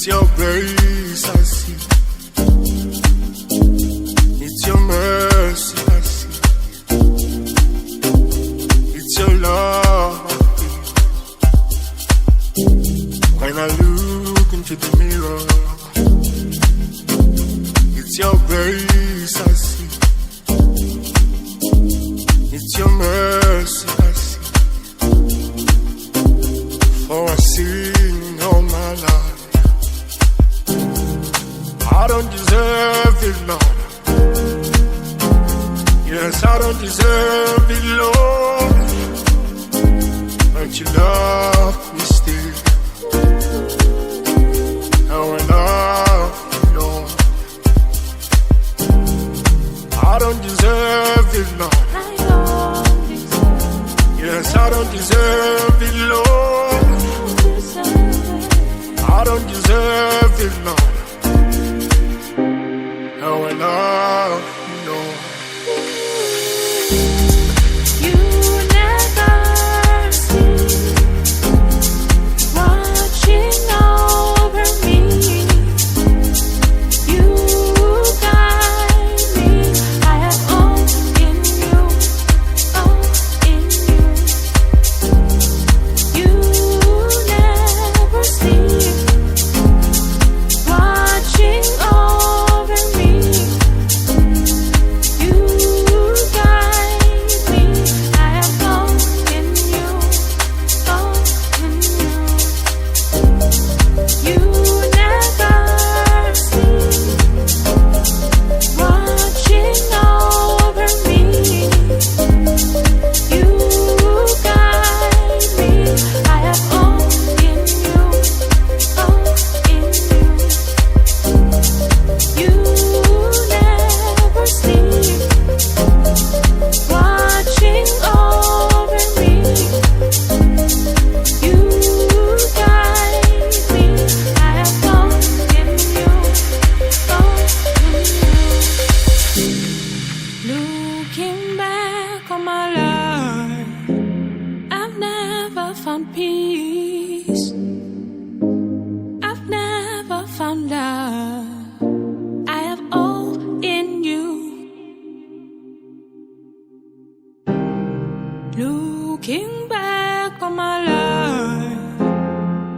It's your grace I see. It's your mercy I see. It's your love I feel. When I look into the mirror, it's your grace I see. It's your mercy I see. For I sing all my life. I don't deserve it, Lord. Yes, I don't deserve it, Lord. But you love me still. How I love you, Lord. I don't deserve it, Lord. Yes, I don't deserve it, Lord. I don't deserve it, Lord. How I love you, Lord. You never cease watching over me. You guide me. I have all in you, all in you. You never cease watching over me. You guide me. I have all in you, all in you. You never cease watching over me. You guide me. I have all in you, all in you. You never cease watching over me. You guide me. I have all in you, all in you. Looking back on my life, I've never found peace. I've never found love. I have all in you. Looking back on my life,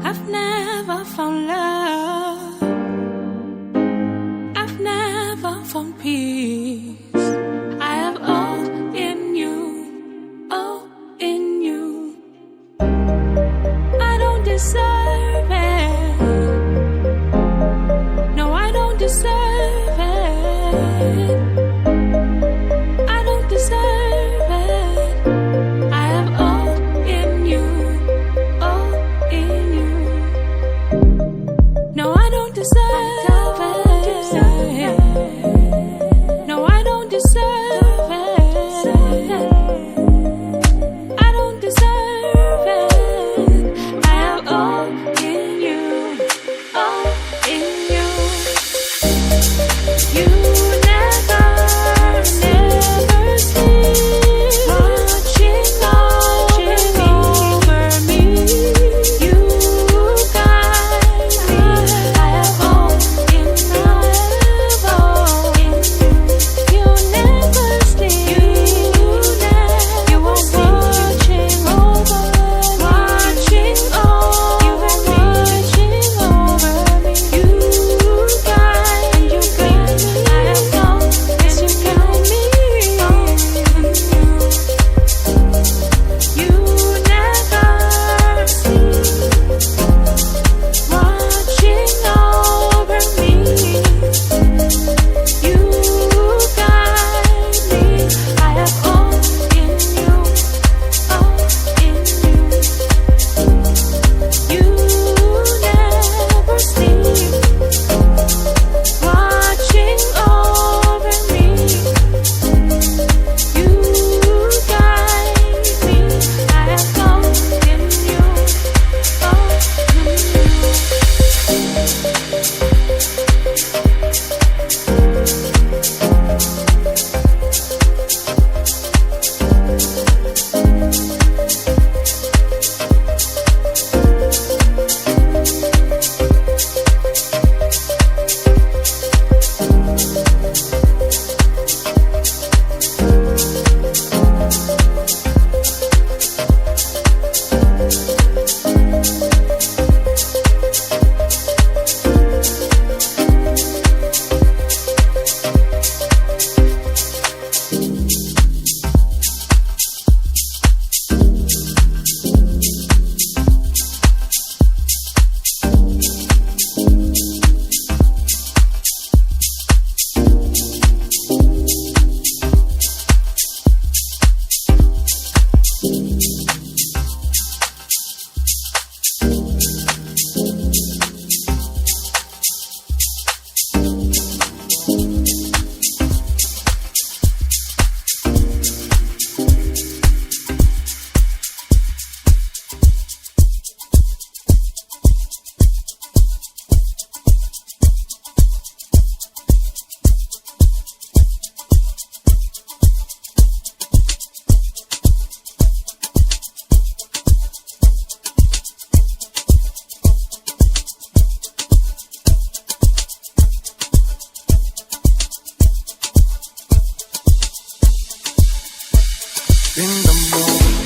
I've never found love. I've never found peace. I have all in you, all in you. I don't deserve it. No, I don't deserve it. I don't deserve it. I have all in you, all in you. No, I don't deserve it. No, I don't deserve it. I don't deserve it. I have all in you, all in you. You never, never sleep watching over me. You guide me. I have all in the morning.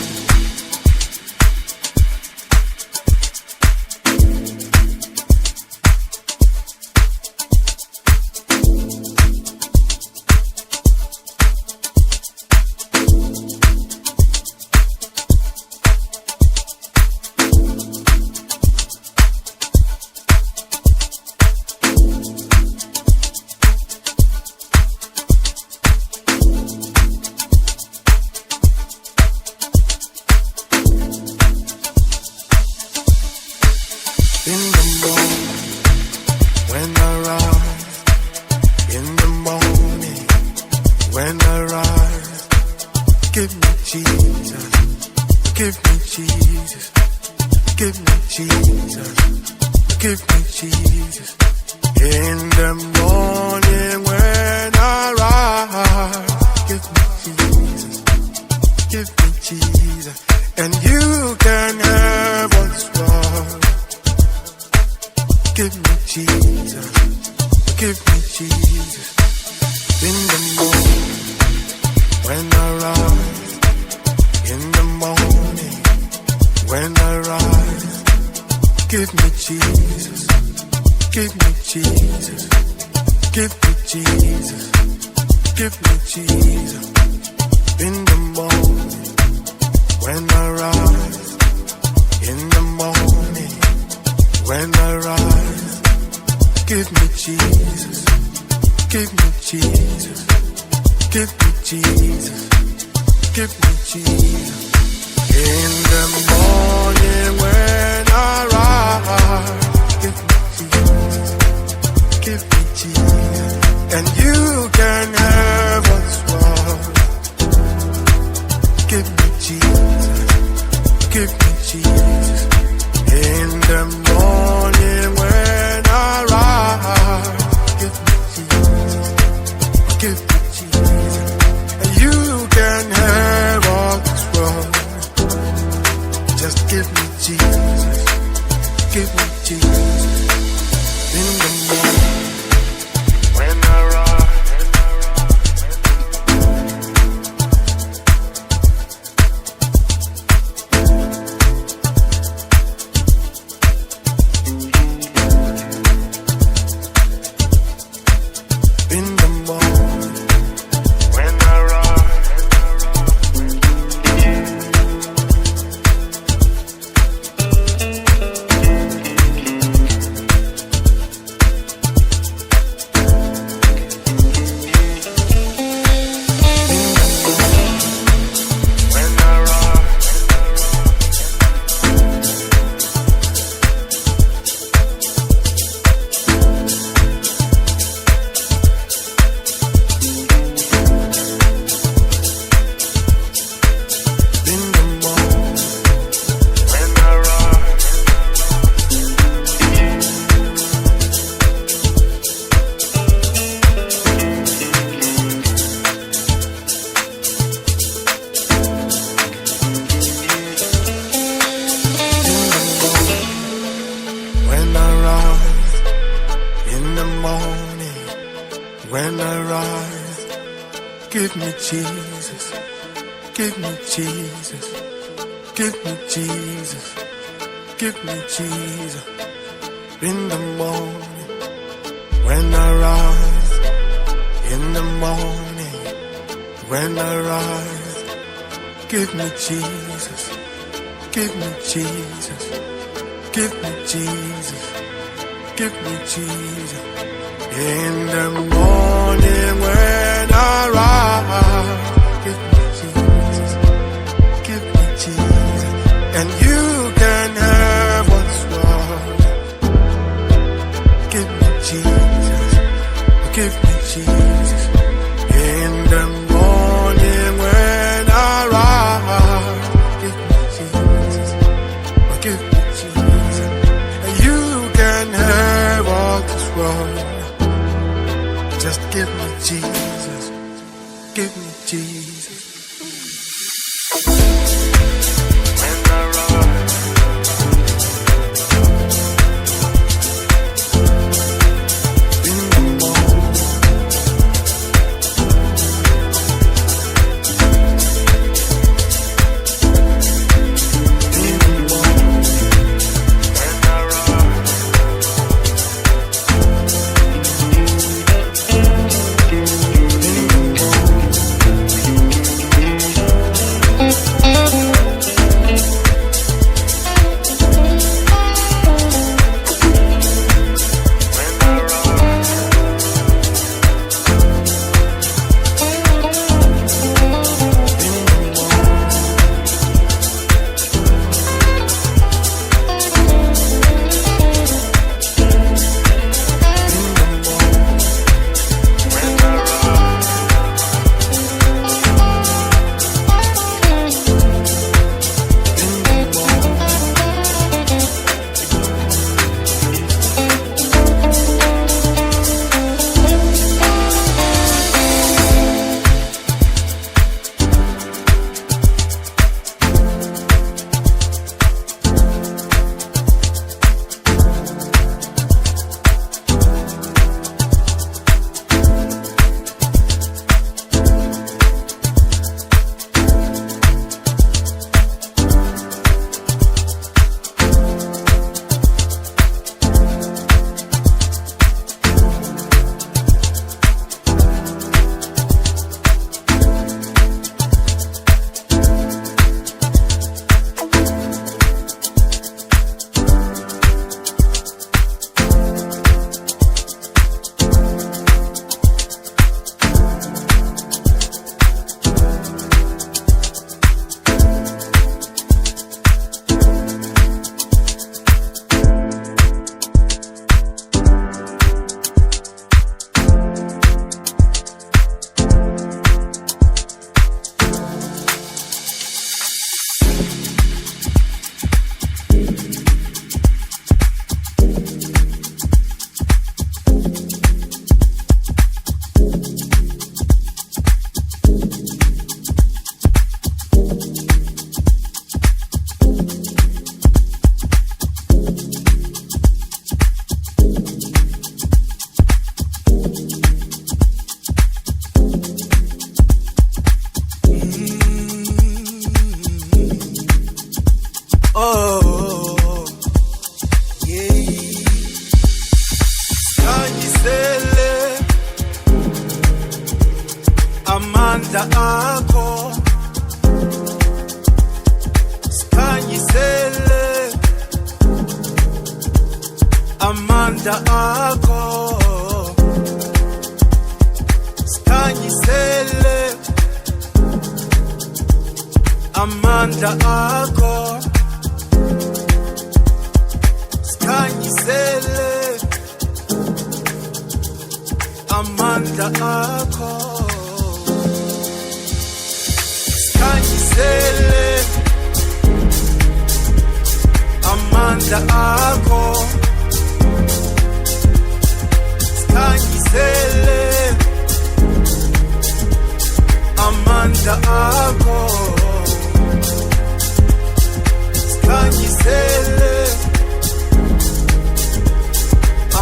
Sikhanyisele amandla akho, sikhanyisele amandla akho, sikhanyisele amandla akho, sikhanyisele amandla akho, sikhanyisele amandla akho, sikhanyisele amandla akho, sikhanyisele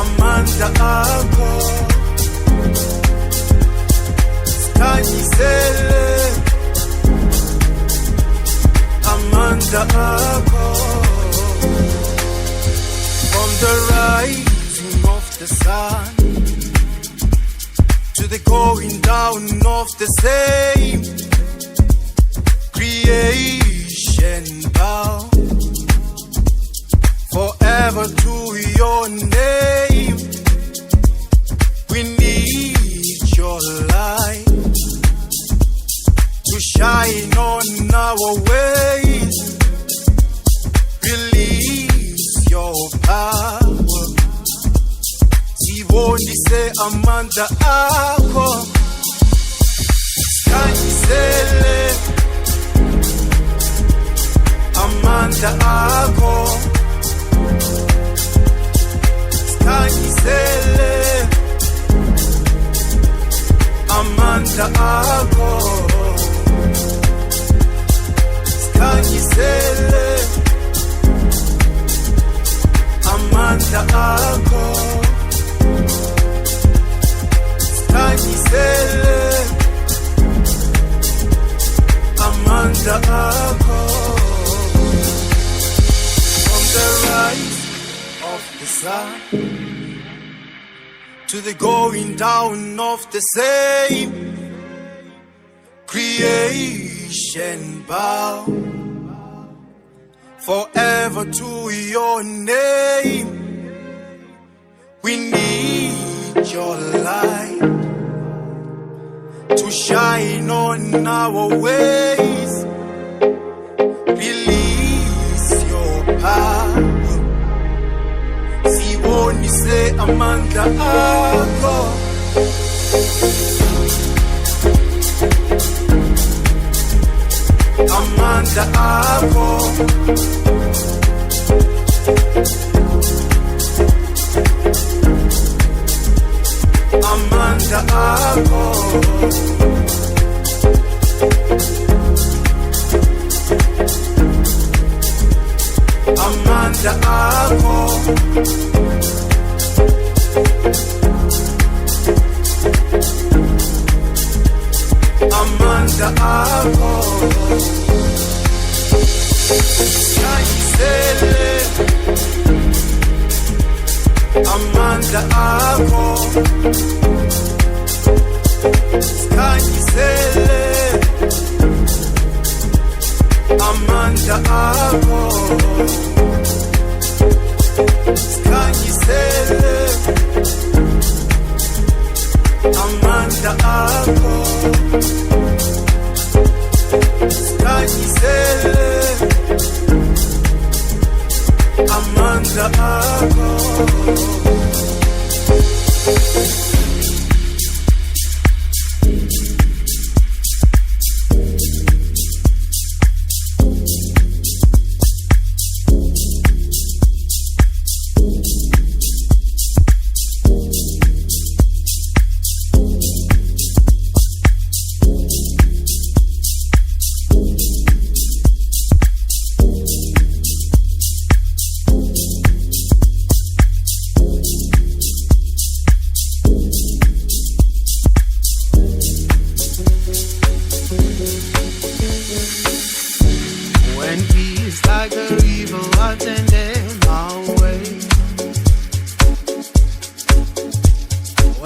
amandla akho, sikhanyisele amandla akho. From the rising of the sun to the going down of the same, creation bow forever to your name. We need your light to shine on our ways. Release your power. Sibonise amandla akho, sikhanyisele amandla akho, sikhanyisele amandla akho, sikhanyisele amandla akho, sikhanyisele amandla akho. From the rise of the sun to the going down of the same, creation bow forever to your name. We need your light to shine on our ways. Release your power. Sibonise amandla akho, amandla akho, amandla akho, amandla akho, amandla akho, sikhanyisele amandla akho, sikhanyisele amandla akho, sikhanyisele amandla akho, sikhanyisele amandla akho.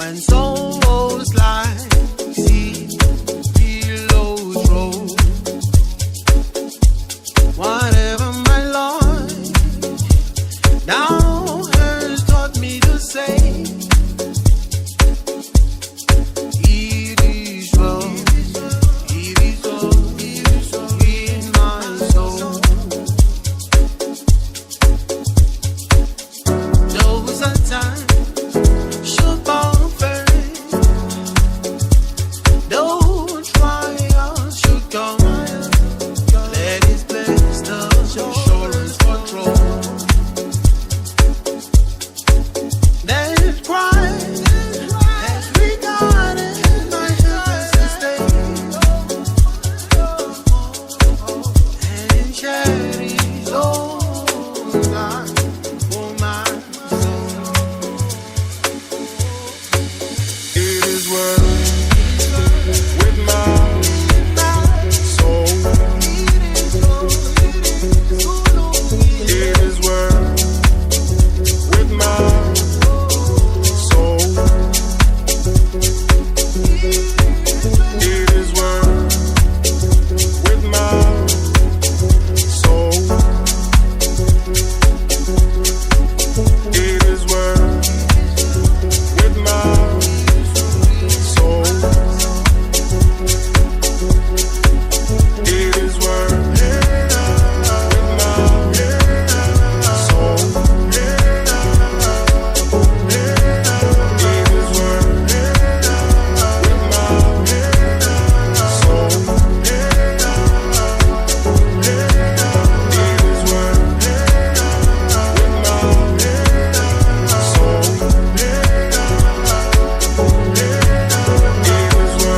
when souls lie, see, pillows roll. Whatever my Lord now has taught me to say, it is well, it is well, it is well in my soul. Those are times should bow first, though trials should come. Let His blessed assurance control. That Christ has regarded my helpless state, and in shed His own blood for my soul. It is well with my soul. It is well with my soul. It is well with my soul. It is well with my soul. It is well with my soul. It is well with my soul. It is well with my soul. It is well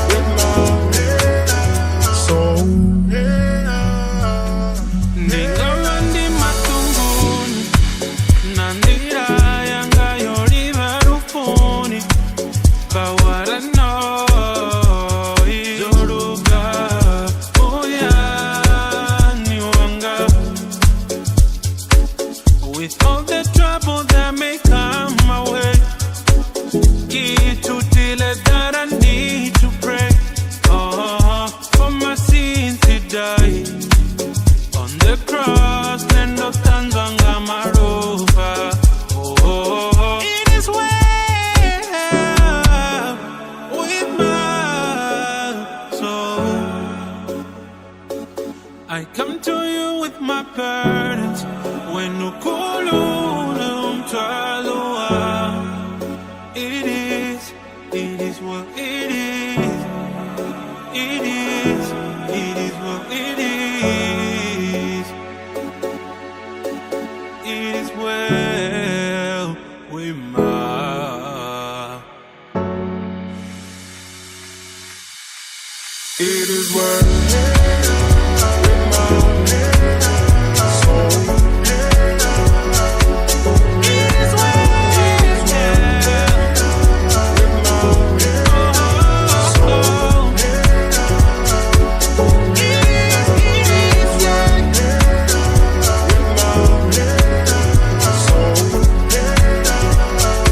with my soul. Ningalandi matunguni, nandira yanga yori varufuni, bawara no izoruga, uya niwanga. With all the trouble that may come my way, get to till that I need to pray. Oh, for my sins to die on the cross, and of Tanzanga Marova. Oh, it is well with my soul. I come to you with my burdens when ukululum twalua. It is well, it is well, it is well with my. It is well with my soul. It is well with my soul. It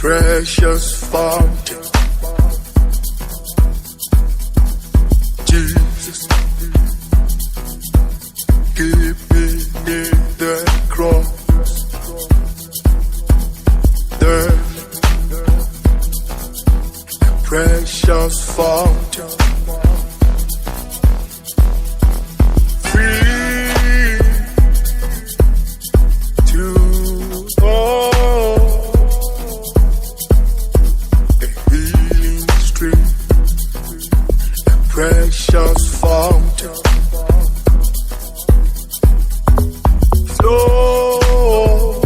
precious fountain. Jesus, keep me near the cross. There, a precious fountain. Free to all. Precious fountain, flows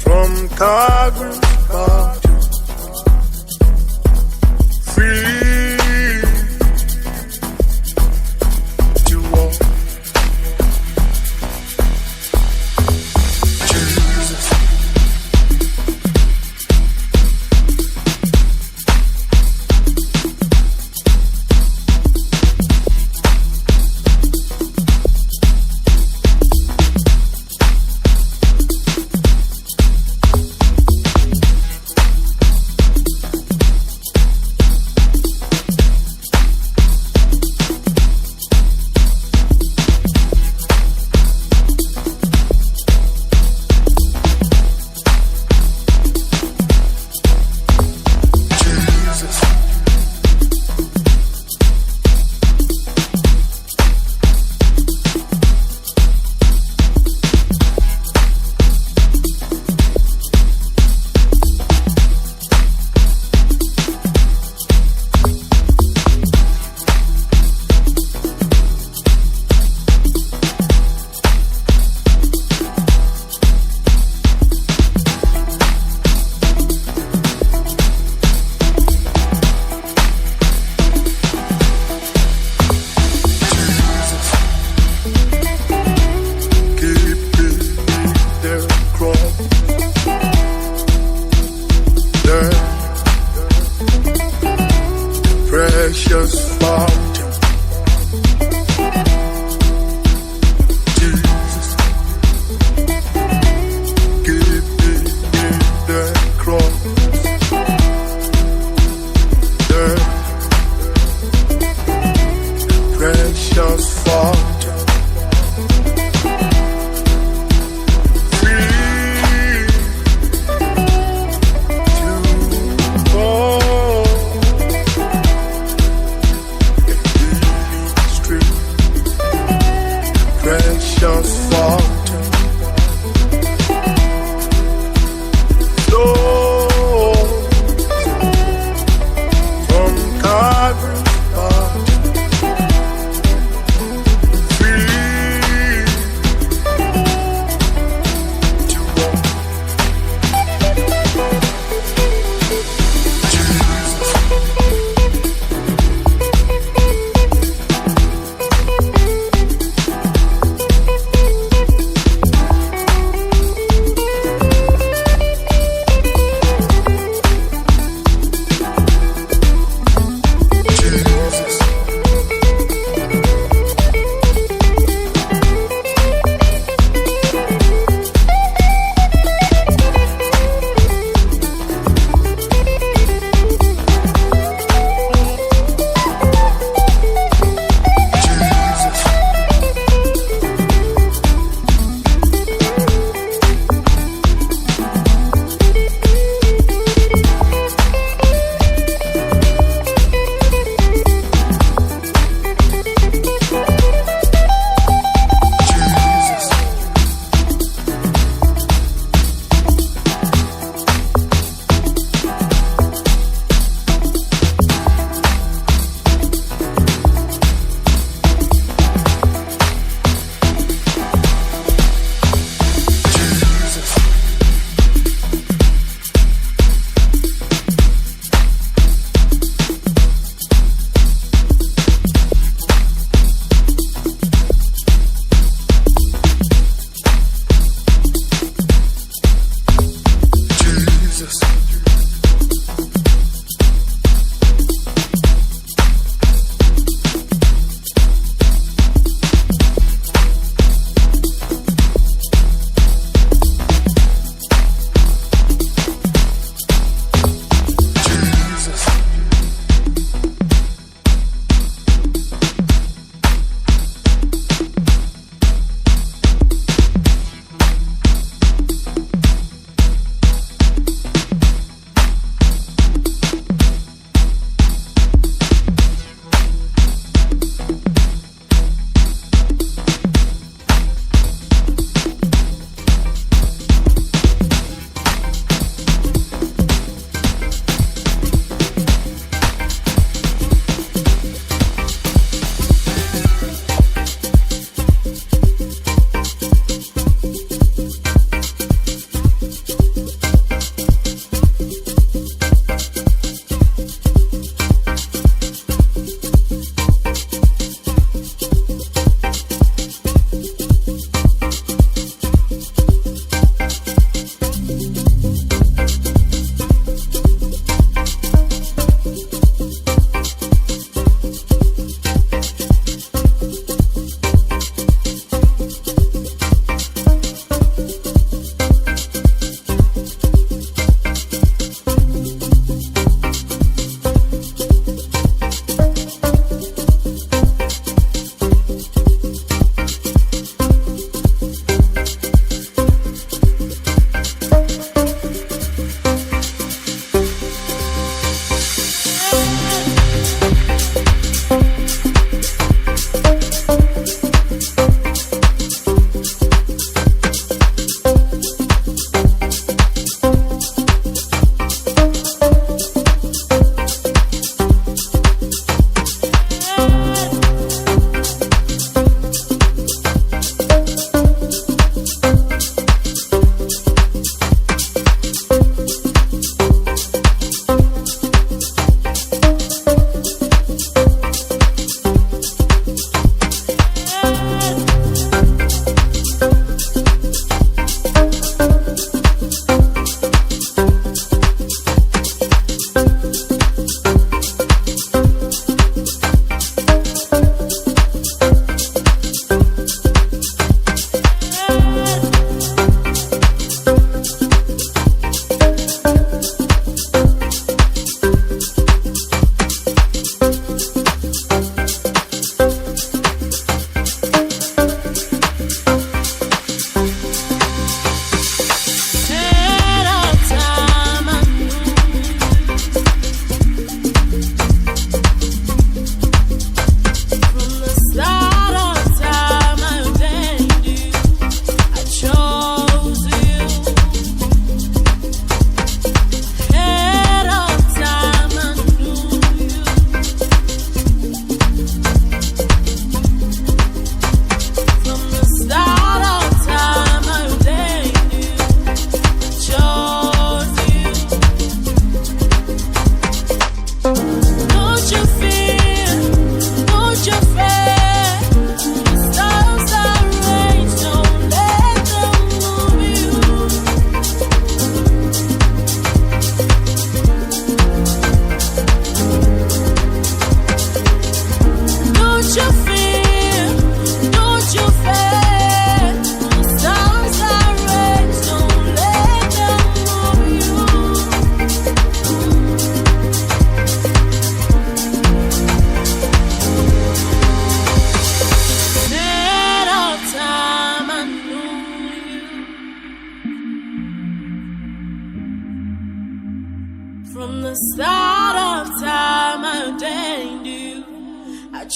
from Calvary's mountain, free to all. Jesus.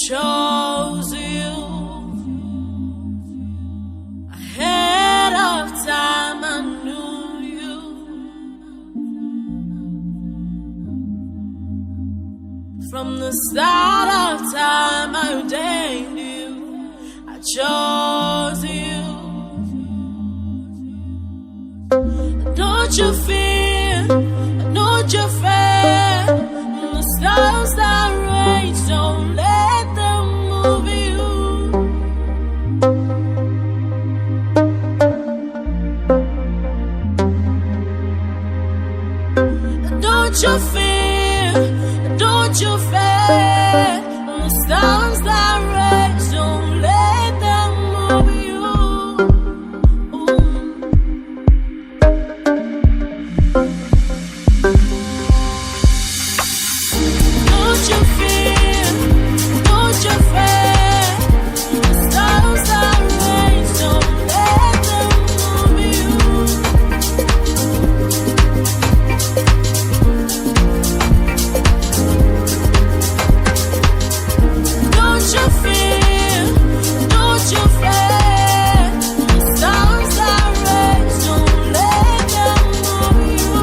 chose you ahead of time. I knew you from the start of time. I ordained you. I chose you. Don't you fear? Don't you fear? The stars that rage, don't let them move you. Don't you fear? Don't you fear? The stars that rage, don't let them move you. Don't you fear? Don't you fear? The stars that rage, don't let them move you. Don't you fear? Don't you fear? The stars that rage, don't let them move you.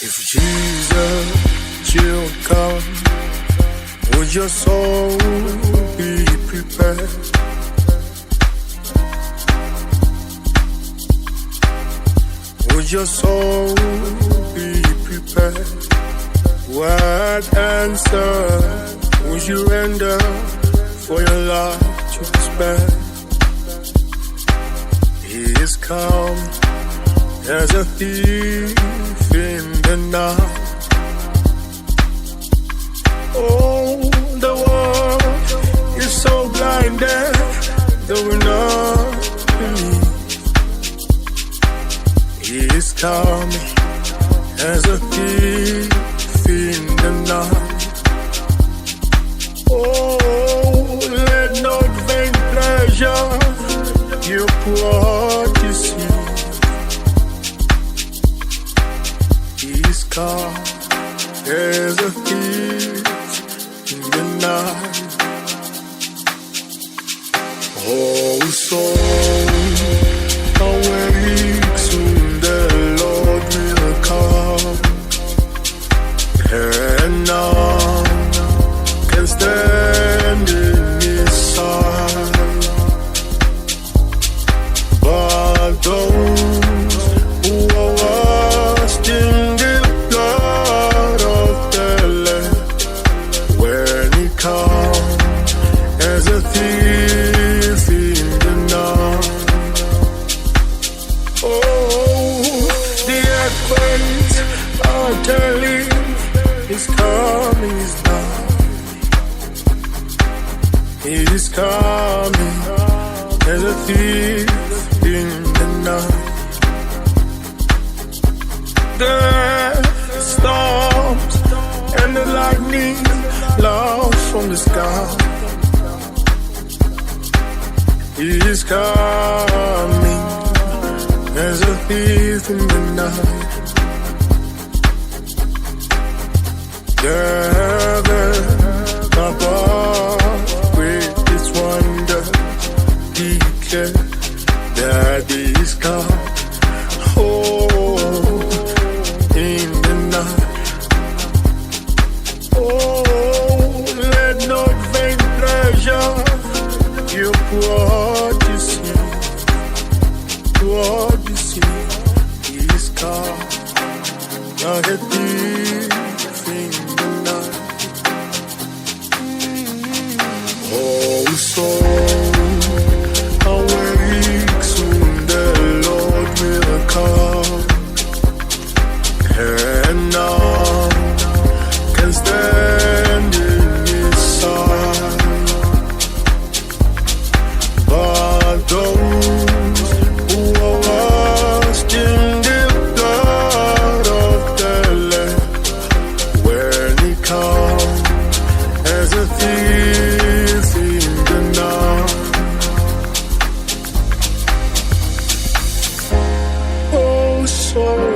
If Jesus will come, would your soul be prepared? Would your soul be prepared? What answer would you render for your life to be spared? He is come as a thief in the night. Oh, the world is so blinded, they will not believe. He is coming as a thief in the night. Oh, let not vain pleasure your poor deceive. He's come as a thief in the night. Oh, soul, awake, soon the Lord will come, and none can stand in his sight. But those who are washed in the blood of the Lamb, when he comes as a thief in the night. earthquakes are telling He's coming, He's now. He is coming as a thief in the night. The storms and the lightning loud from the sky. He is coming as a thief in the night. Gather above with its wonder, declare that He is come. Oh, in the night. Oh, let not vain pleasure you pour to see. Pour to see. He is come. Not a thief in the night. Oh, soul, awake soon the Lord will come. And none can stand in His sight, but those who are washed in the blood of the Lamb, when He comes as a thief in the night. Oh, soul.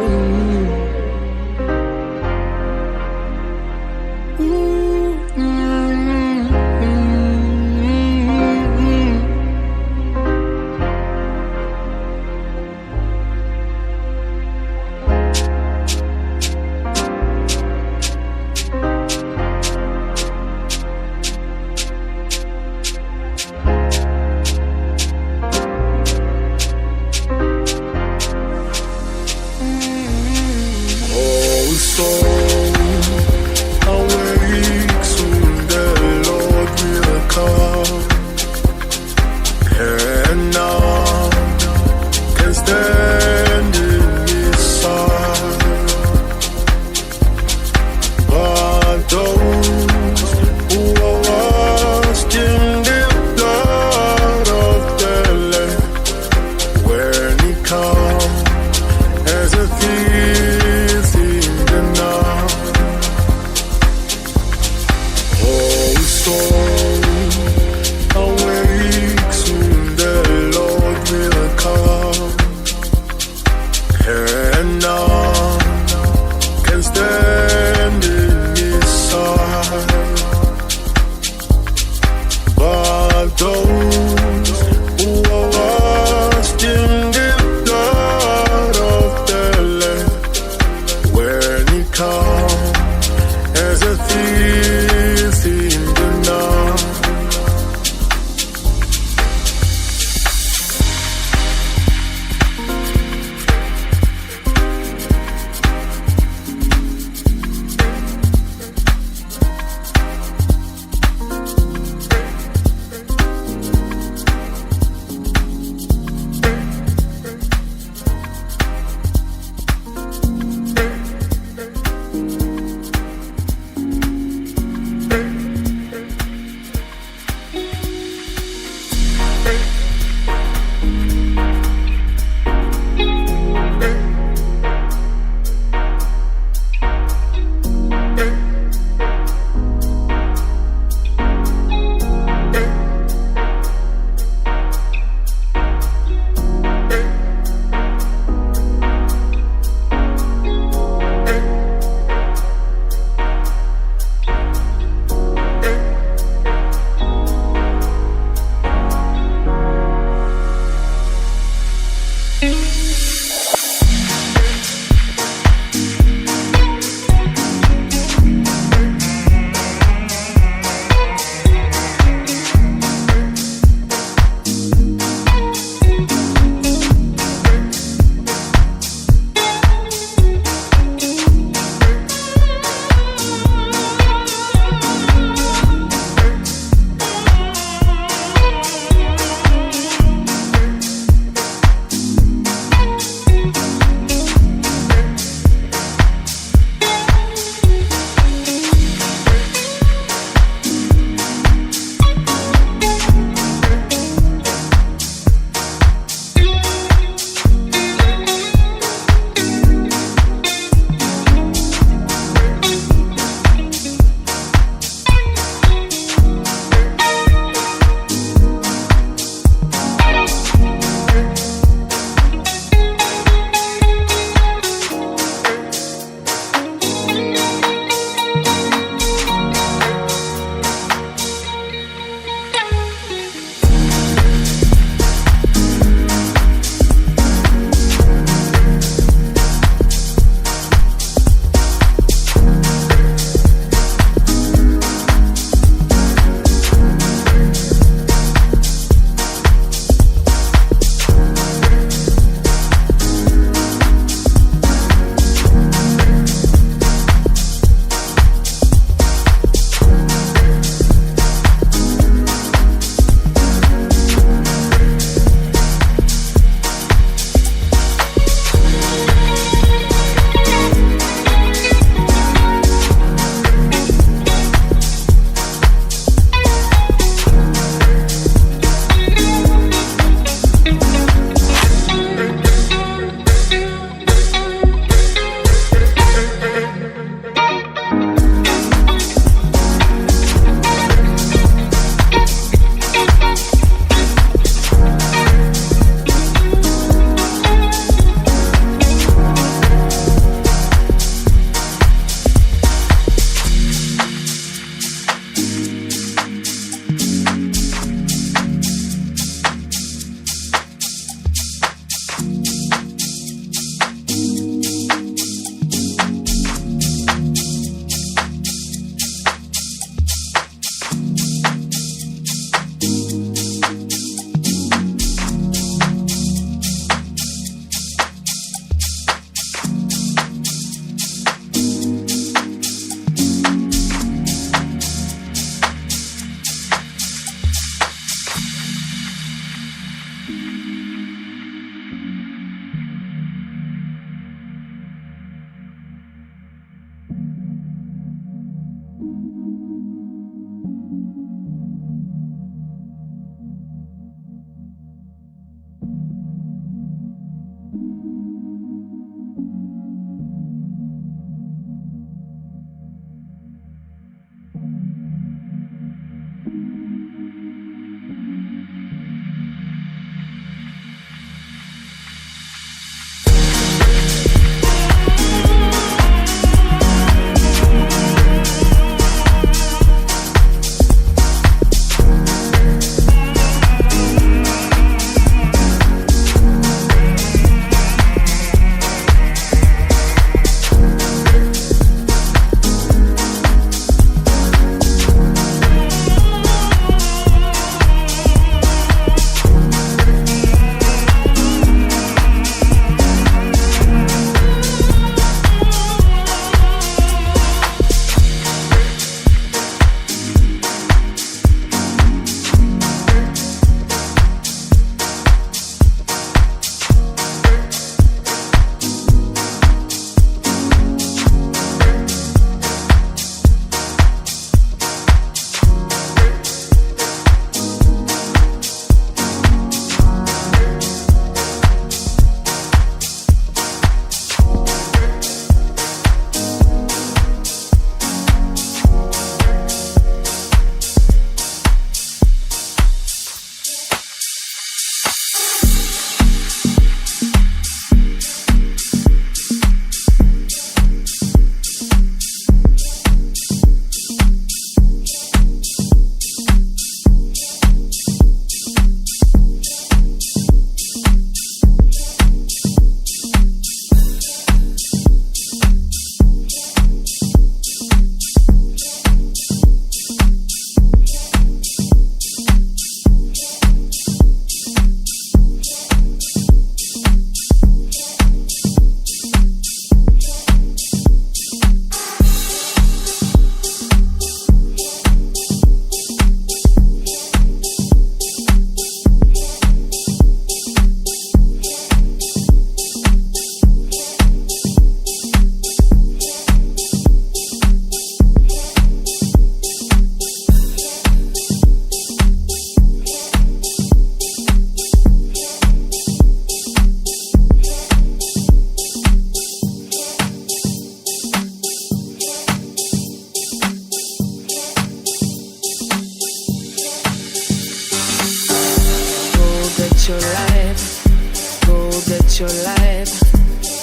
your life.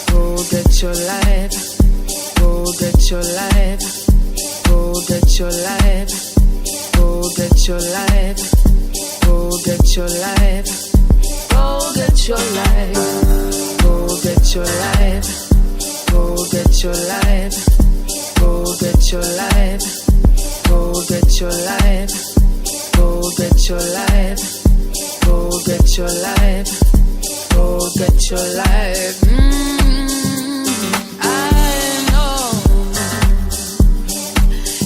Go get your life. Go get your life. Go get your life. Go get your life. Go get your life. Go get your life. Go get your life. Go get your life. Go get your life. Go get your life. Go get your life. Go get your life. Go get your life. I know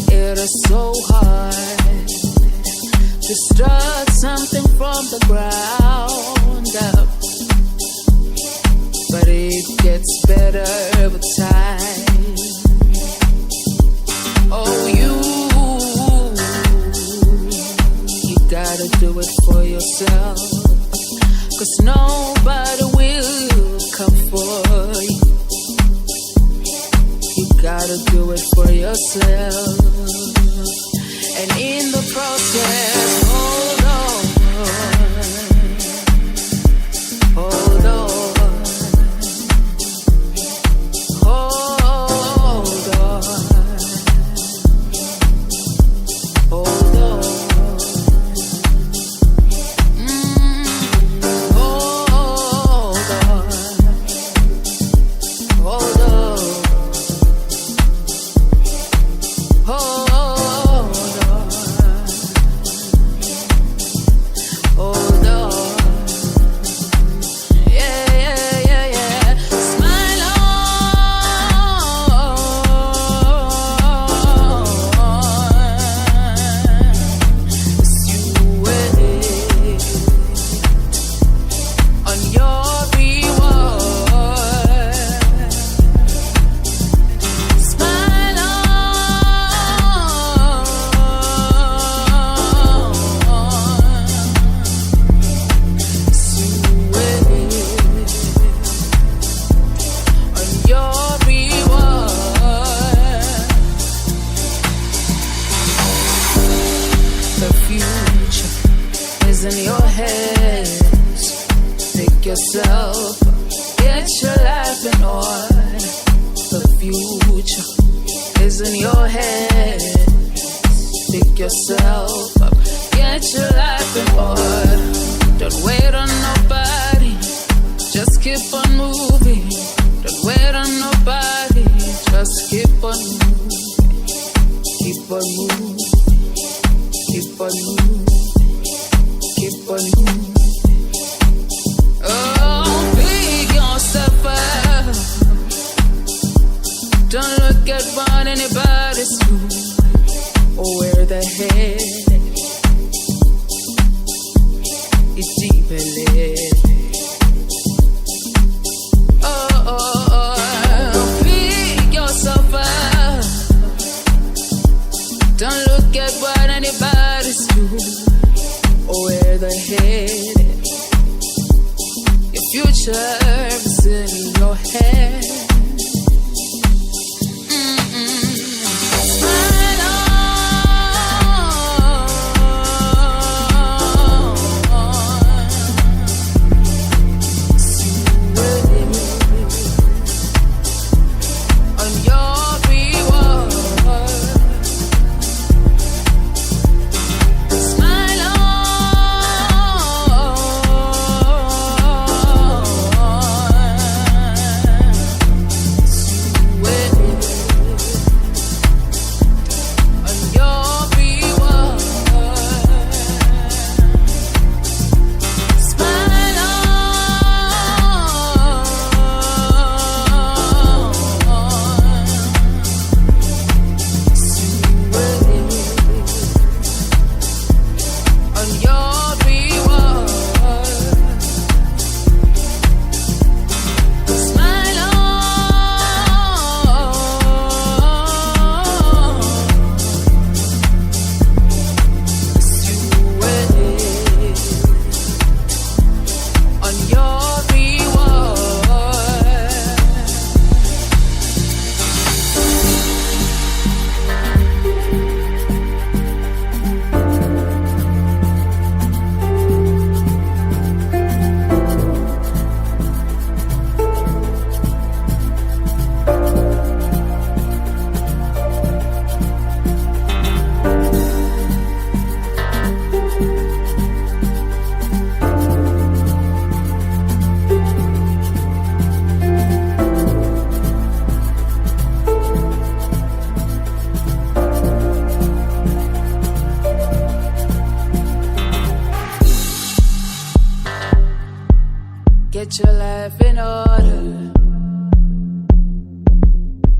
it is so hard to start something from the ground up, but it gets better with time. Oh, you gotta do it for yourself, 'cause nobody will come for you. You gotta do it for yourself, and in the process, hold on, hold on, hold on, hold on. Yourself, get your life in order. The future is in your hands. Pick yourself up, get your life in order. Don't wait on nobody, just keep on moving. Don't wait on nobody, just keep on moving. Keep on moving, keep on moving, keep on moving. Oh, pick yourself up. Don't look at what anybody's doing or where they're headed. It's deeply. Oh, pick yourself up. Don't look at what anybody's doing or where they're headed. Future is in your head. Smile on. On your reward. Smile on.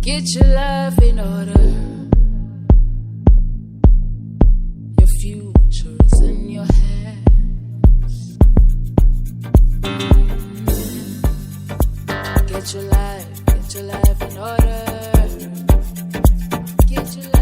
Get your life in order. Your future is in your hands. Get your life in order. Get your life.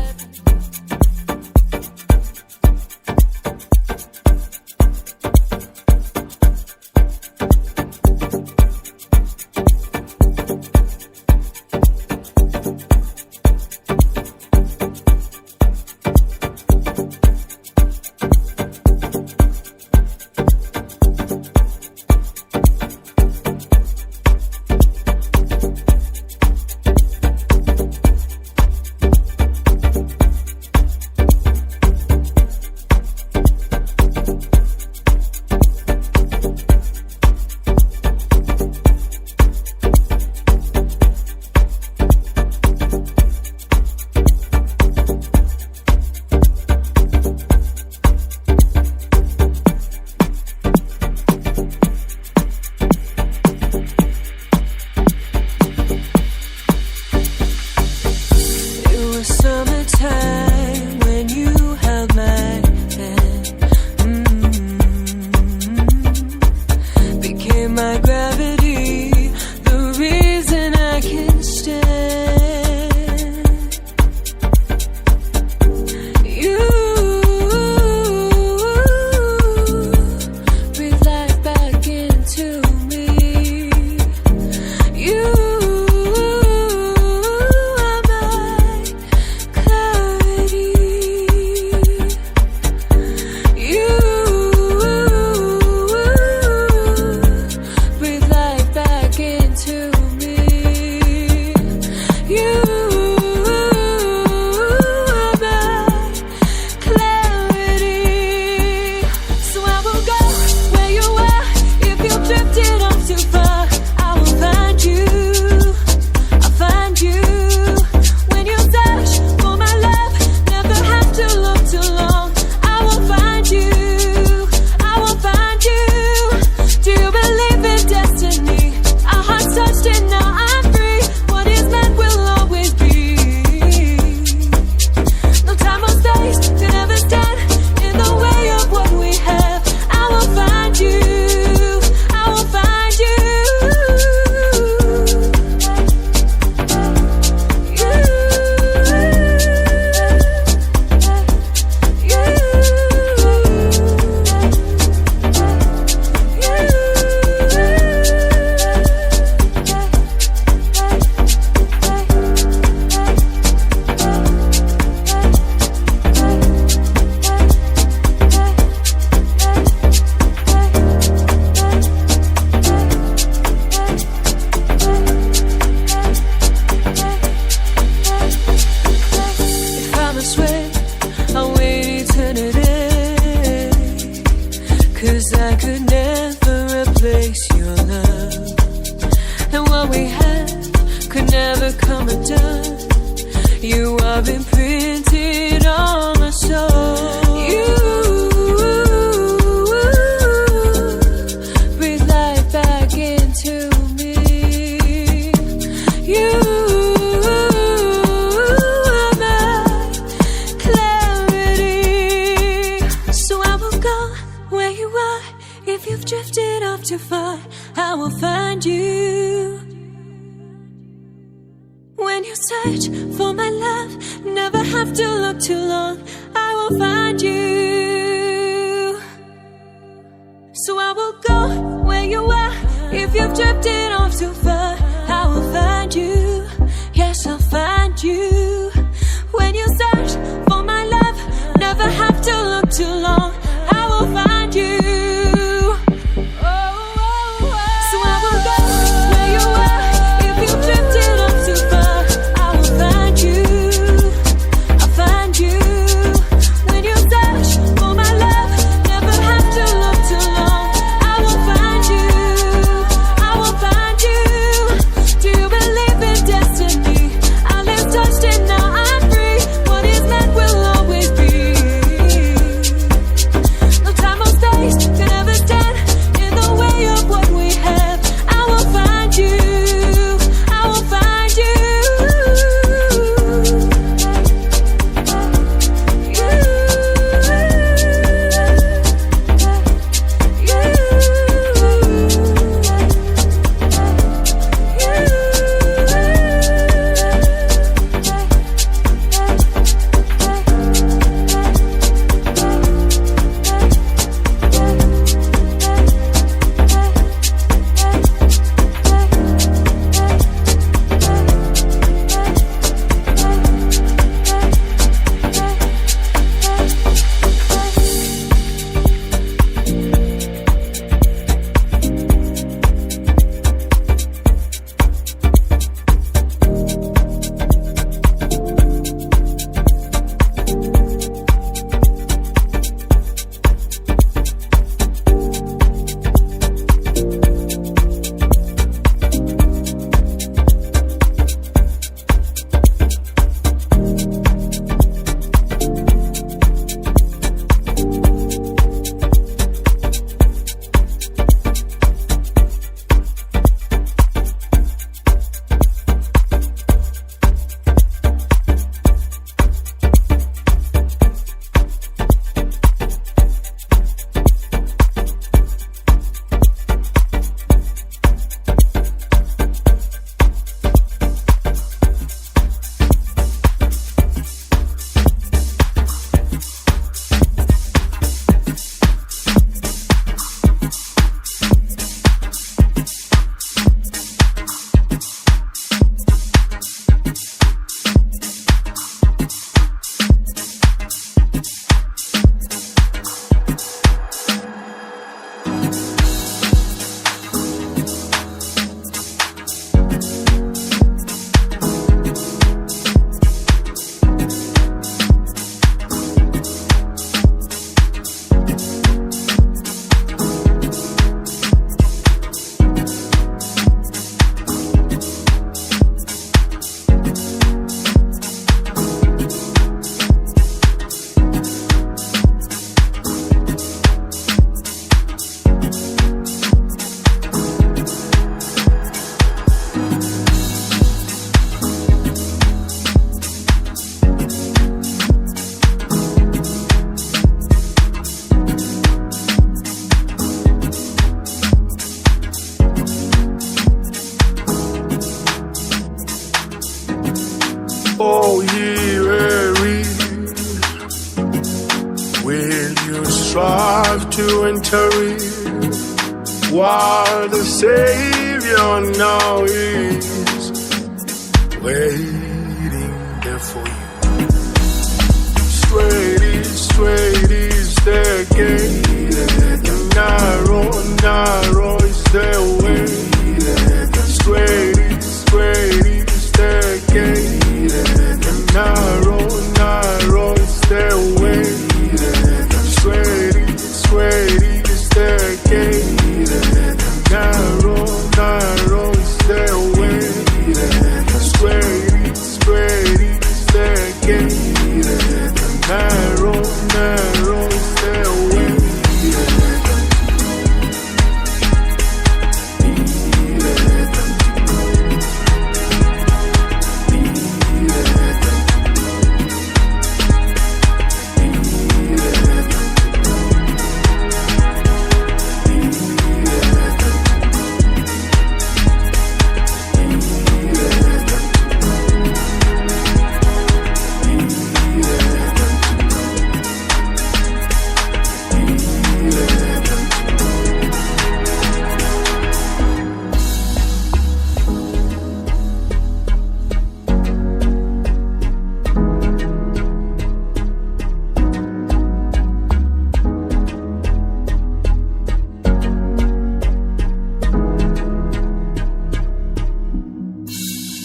Touched it. Oh, ye weary, will you strive to enter in while the Savior now is waiting there for you? Straight is the gate, and narrow is the way. Straight is the gate, and narrow is the way. Straight is the gate, and narrow is the way. Straight is the gate, and narrow is the way.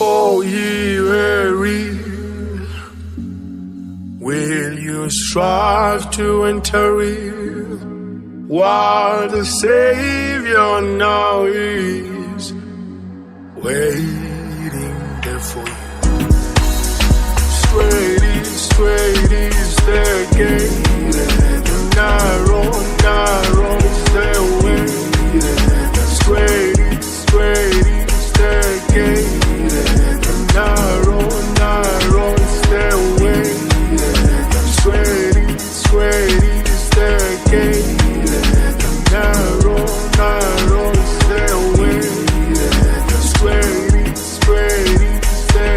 Oh, ye weary, will you strive to enter in while the Savior now is waiting there for you? Straight is the gate, and narrow is the way. Straight is the gate, and narrow is the way. Straight is the gate, and narrow is the way. Straight is the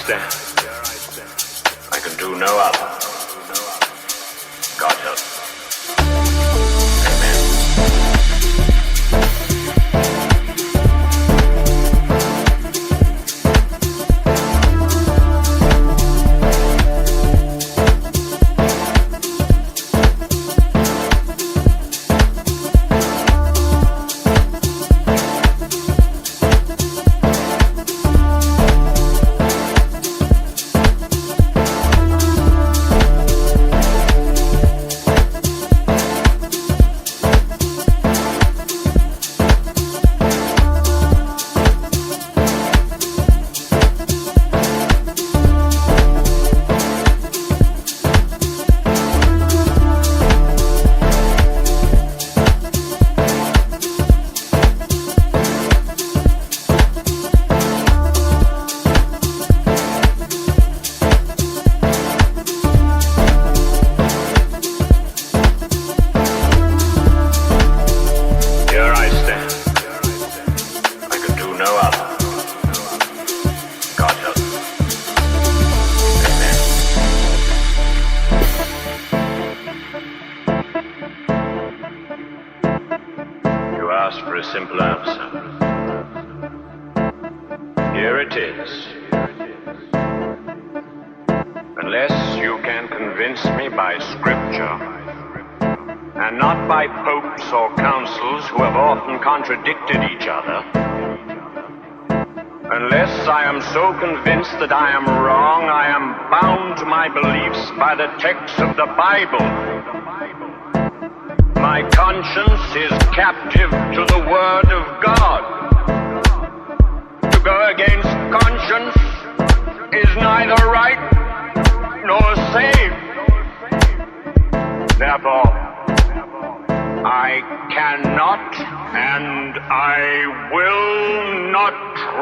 stand. I can do no other. God help. Amen. For a simple answer. Here it is. Unless you can convince me by scripture, and not by popes or councils who have often contradicted each other, unless I am so convinced that I am wrong, I am bound to my beliefs by the text of the Bible. My conscience is captive to the Word of God. To go against conscience is neither right nor safe. Therefore, I cannot and I will not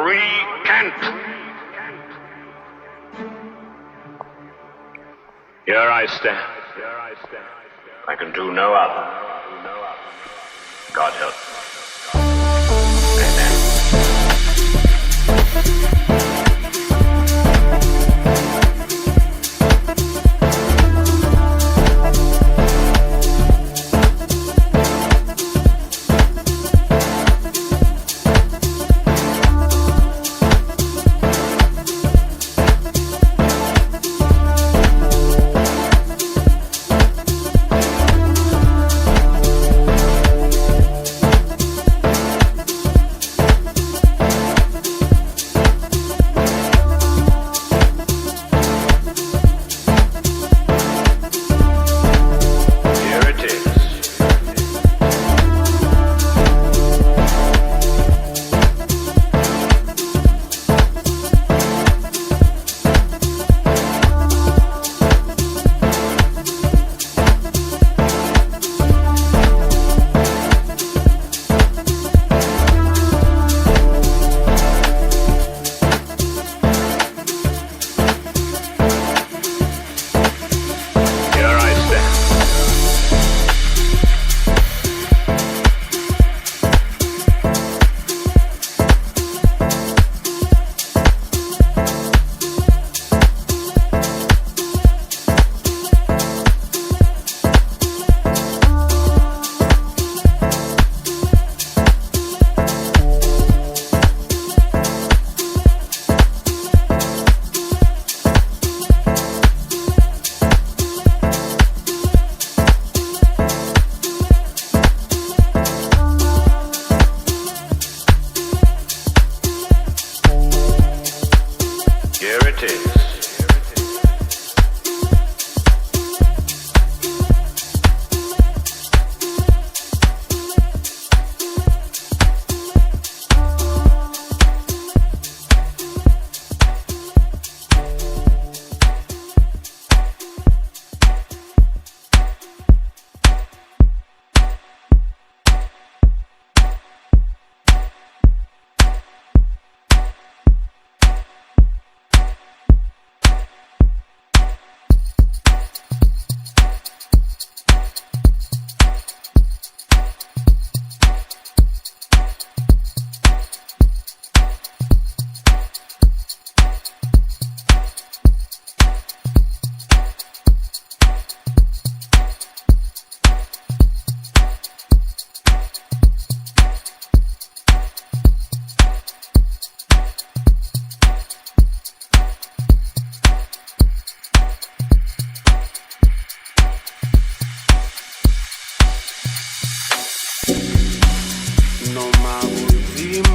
recant. Here I stand. I can do no other. God help. Amen.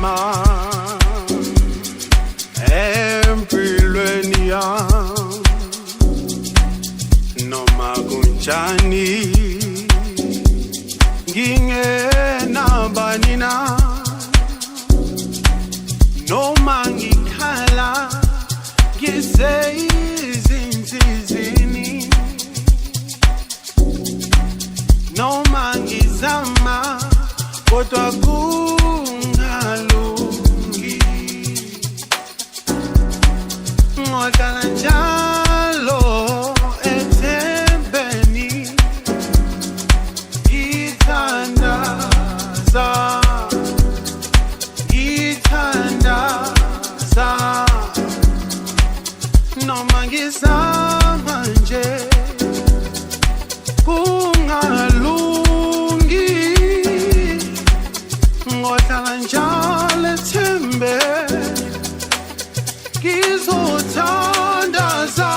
ngizama empilweni yami noma kunjani ngingenabani na noma ngikhala ngiseyizinsizini noma ngizama kodwa kungalungi ngohlala njalo ethembeni ngithandaza noma ngizama nje kungalungi ngohlala njalo ethembeni ngizothandaza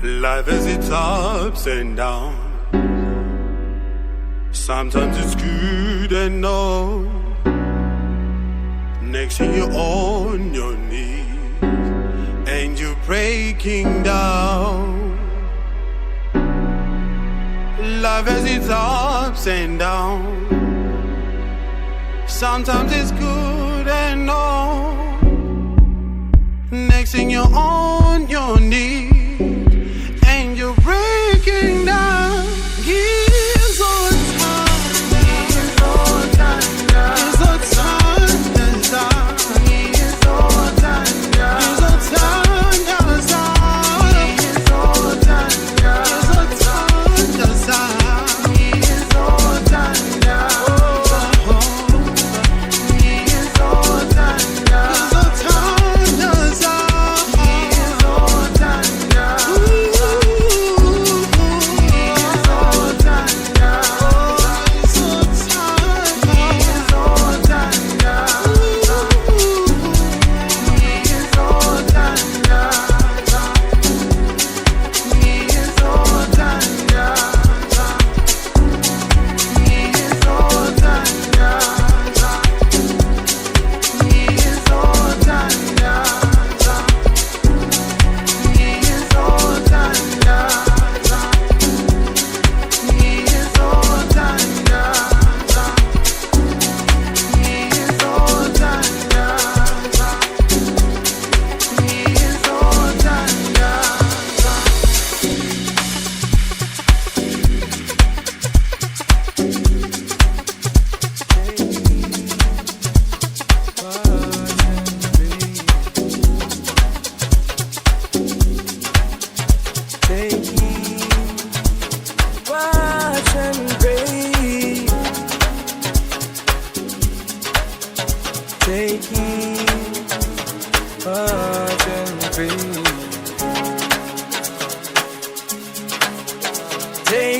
Life has its ups and downs. Sometimes it's good and no. Next thing you're on your knees and you're breaking down. Life has its ups and downs. Sometimes it's good and no. Next thing you're on your knees and you're breaking down. Give us time. Give us time. Give us time. Give us time. Give us time.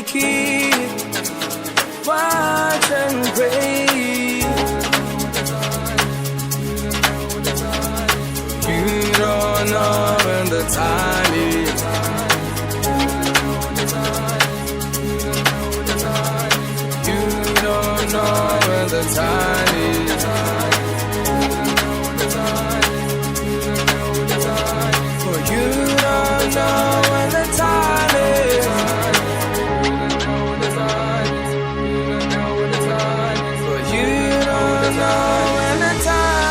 Take it, watch and pray. You don't know when the time is. You don't know when the time is. For you don't know when the time is. For you don't know when the time is.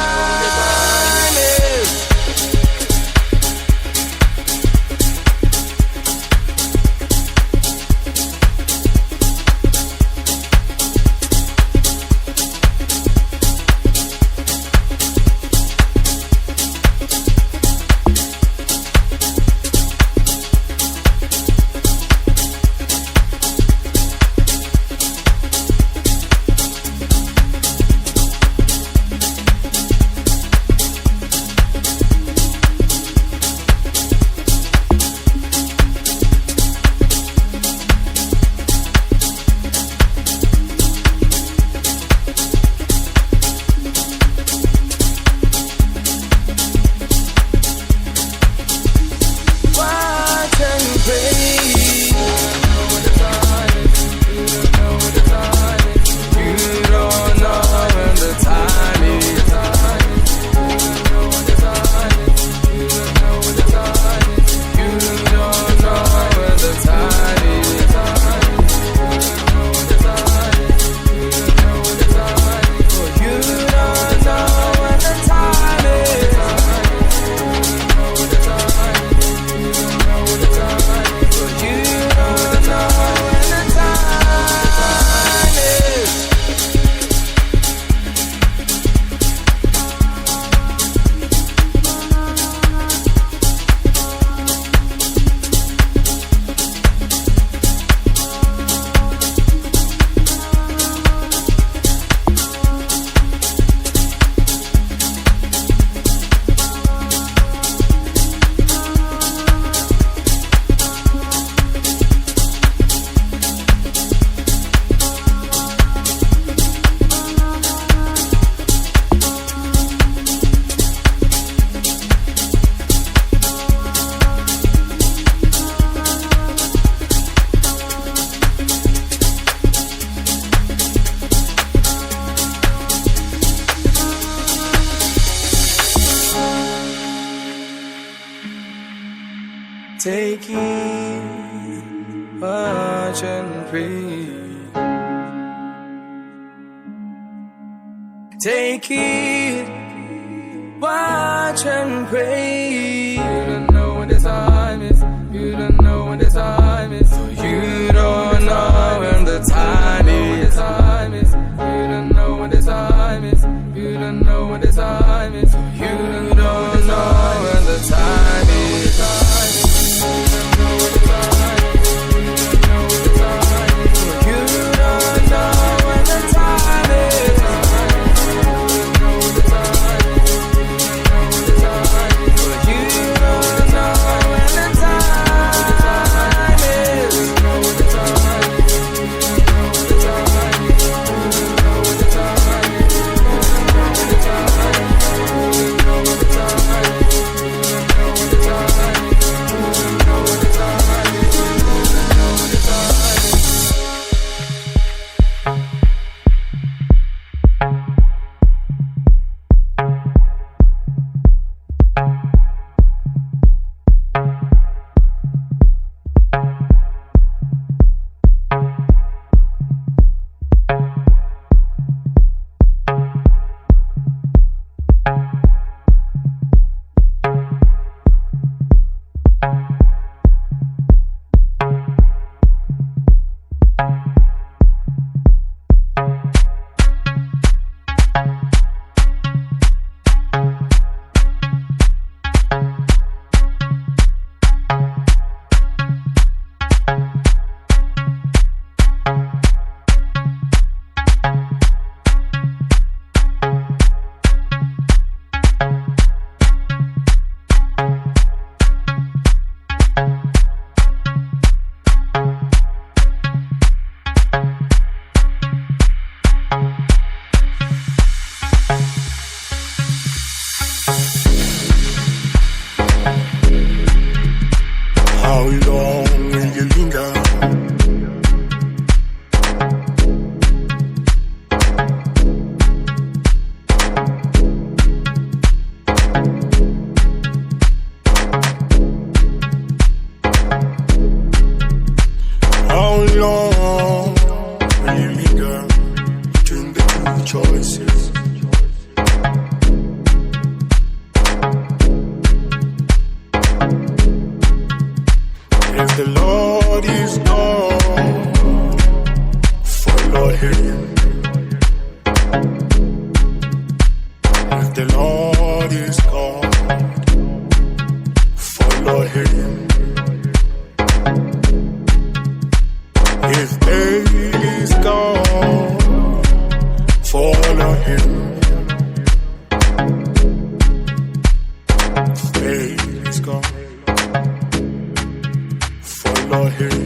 Take it, watch and pray. Take it, watch and pray. You don't know when the time is. You don't know when the time is. You don't know when the time is. You don't know when the time is. You don't know when the time is. You don't know when the time is. You don't long will you linger between the two choices? If the Lord is God, follow him. If the Lord is God, follow him. If Baal is God, follow him. If Baal is God, follow him.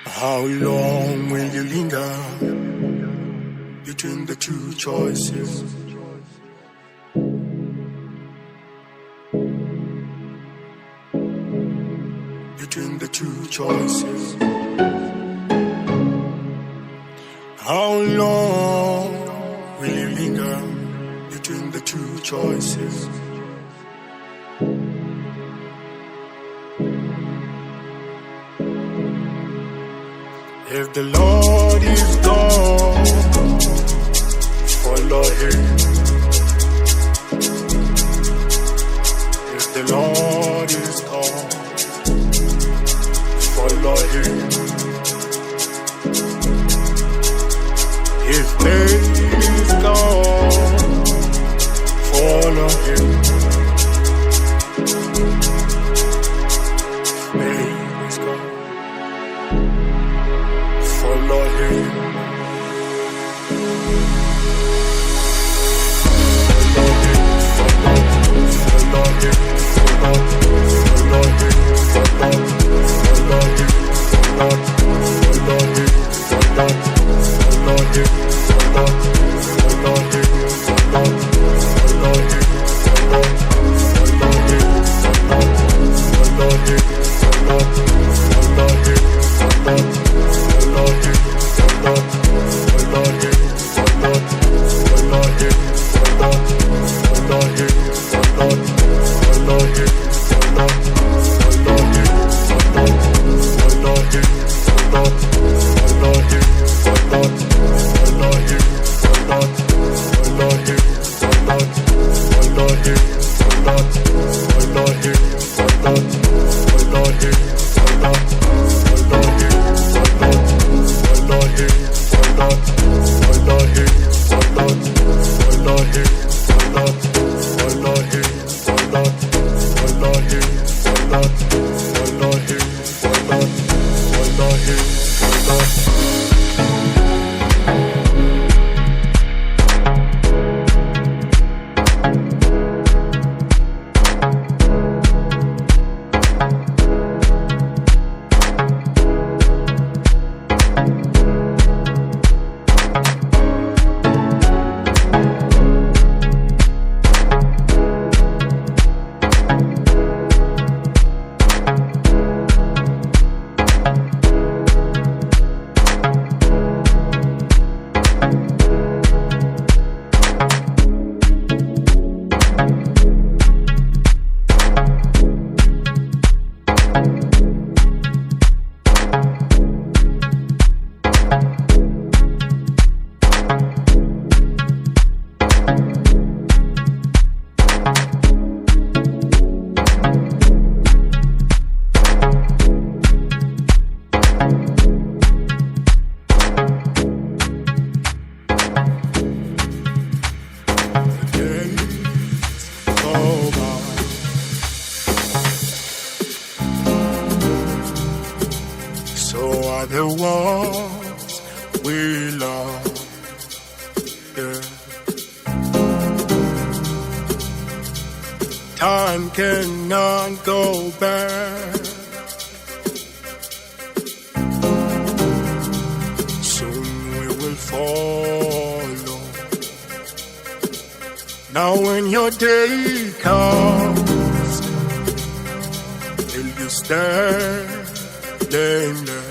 How long will you linger between the two choices? Between the two choices. How long will you linger between the two choices? If the Lord is God, follow him. If the Lord is God, follow him. If Baal is God, follow him. If Baal is God, follow him. Follow him. So are the ones we love. Yeah. Time cannot go back. Soon we will follow. Now when your day comes, will you stand blameless?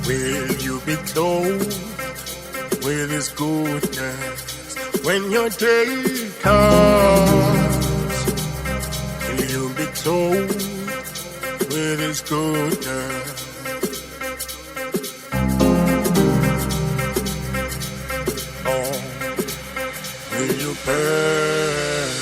Will you be clothed with His goodness when your day comes? Will you be clothed with His goodness? Or will you perish?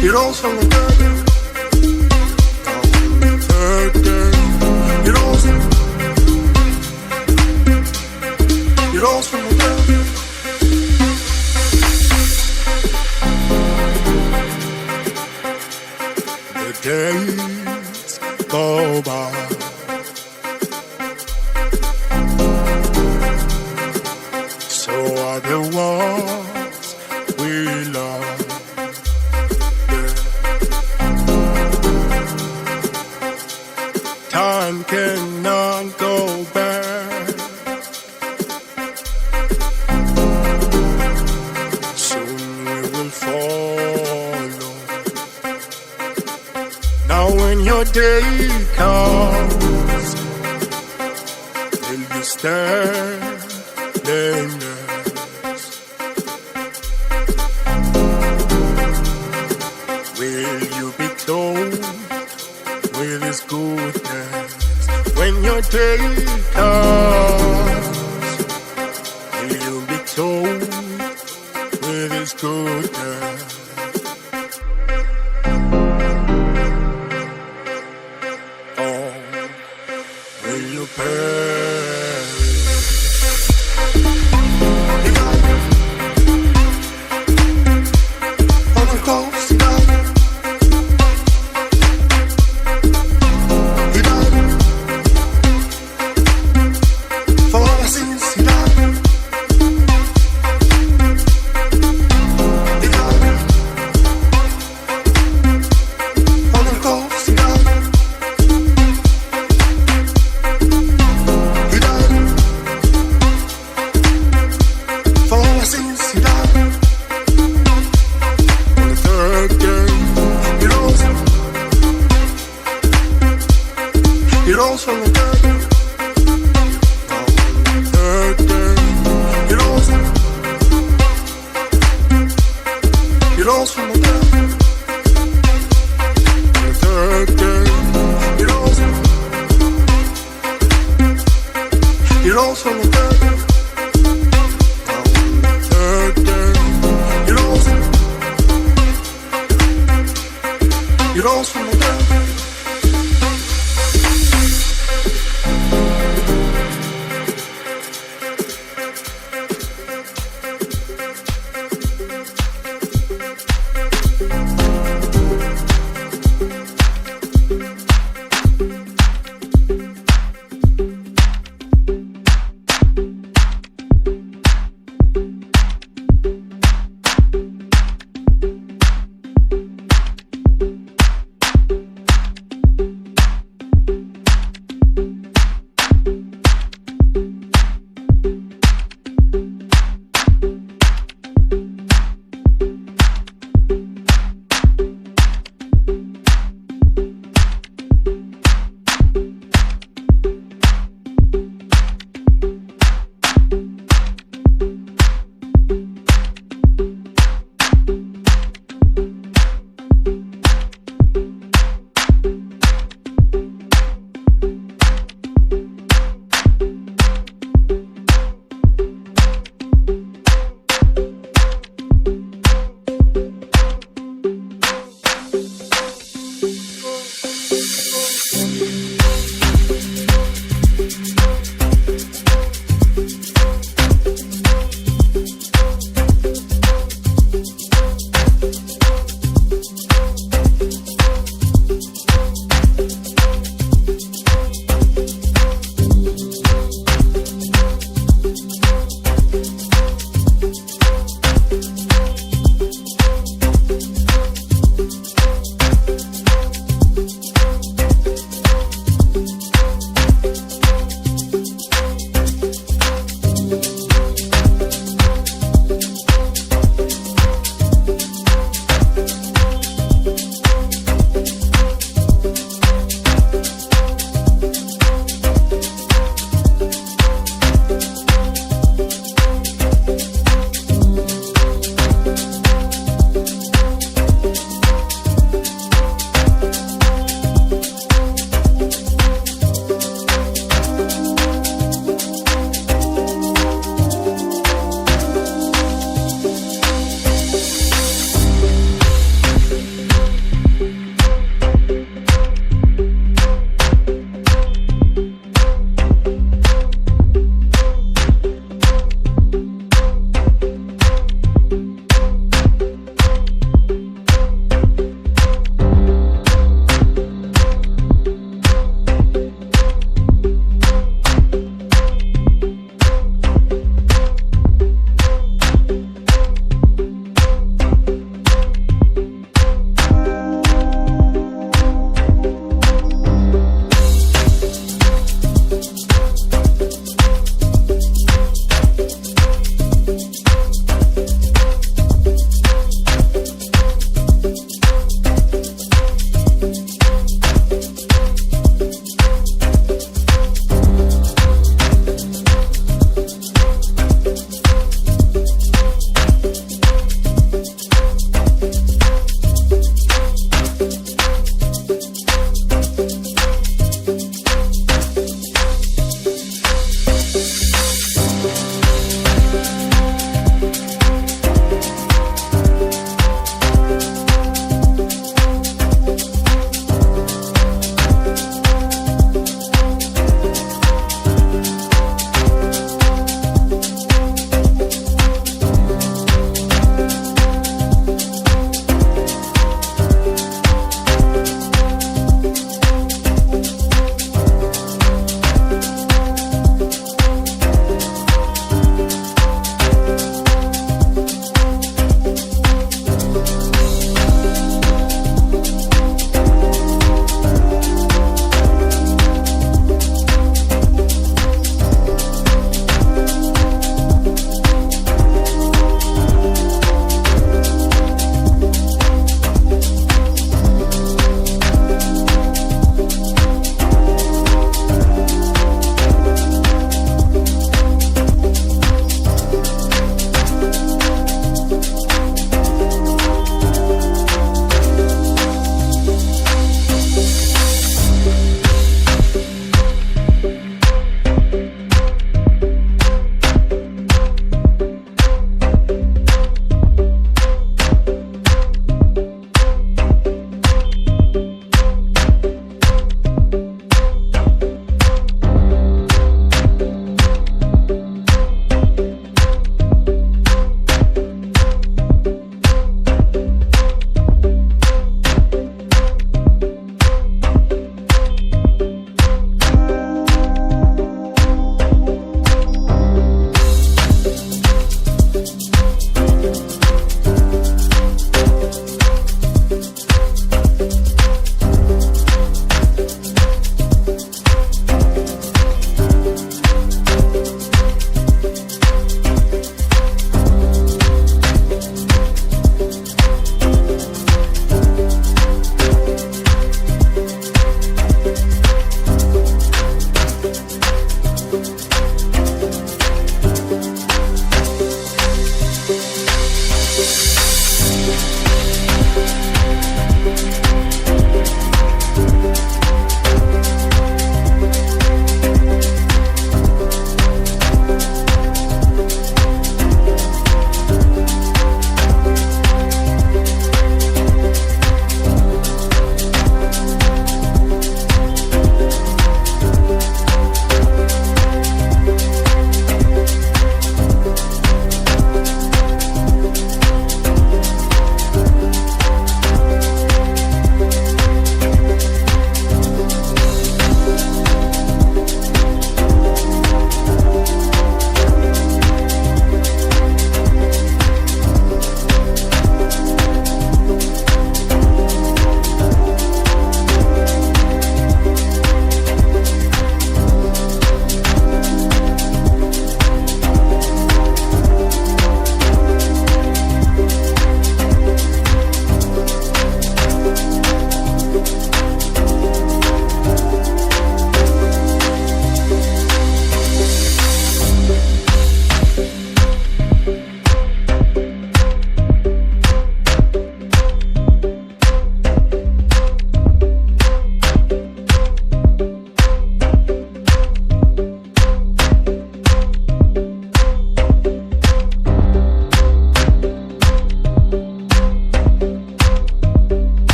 He rose from the dead. On the third day, he rose. He rose from the dead. The days go by. So are the ones we love. Time cannot go back. Soon we will follow. Now when your day comes, will you stand blameless? Will you be clothed with His goodness when your day comes? Will you be clothed with His goodness? Or will you perish? On the coast tonight. He rose from the dead. On the third day, he rose. He rose from the dead. On the third day, he rose. He rose from the dead. On the third day, he rose. He rose from the dead.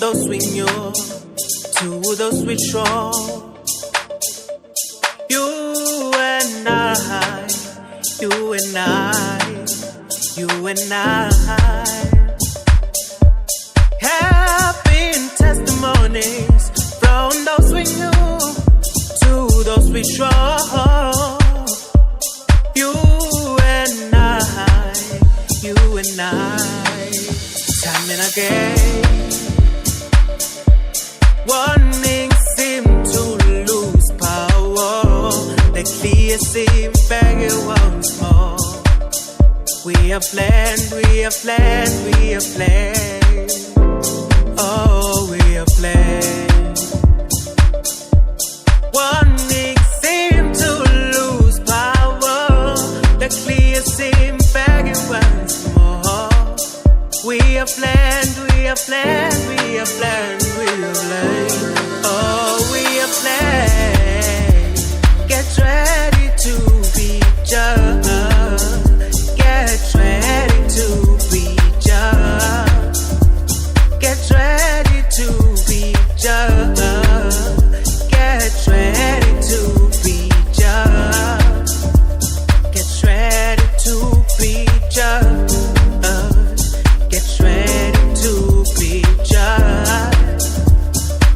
those swing you to those sweet shore. You and I, you and I, you and I have been testimonies from those swing you to those sweet shore. You and I, you and I, time and again. Warning seem to lose power. The clear seem begging once more. We have planned, we have planned, we have planned. Oh, we have planned. Warning seem to lose power. The clear seem begging once more. We have planned, we have planned, we have planned, we have planned. Oh, we have planned. Get ready to be judged. Get ready to be judged. Get ready to be judged. Get ready to be judged. Get ready to be judged. Get ready to be judged.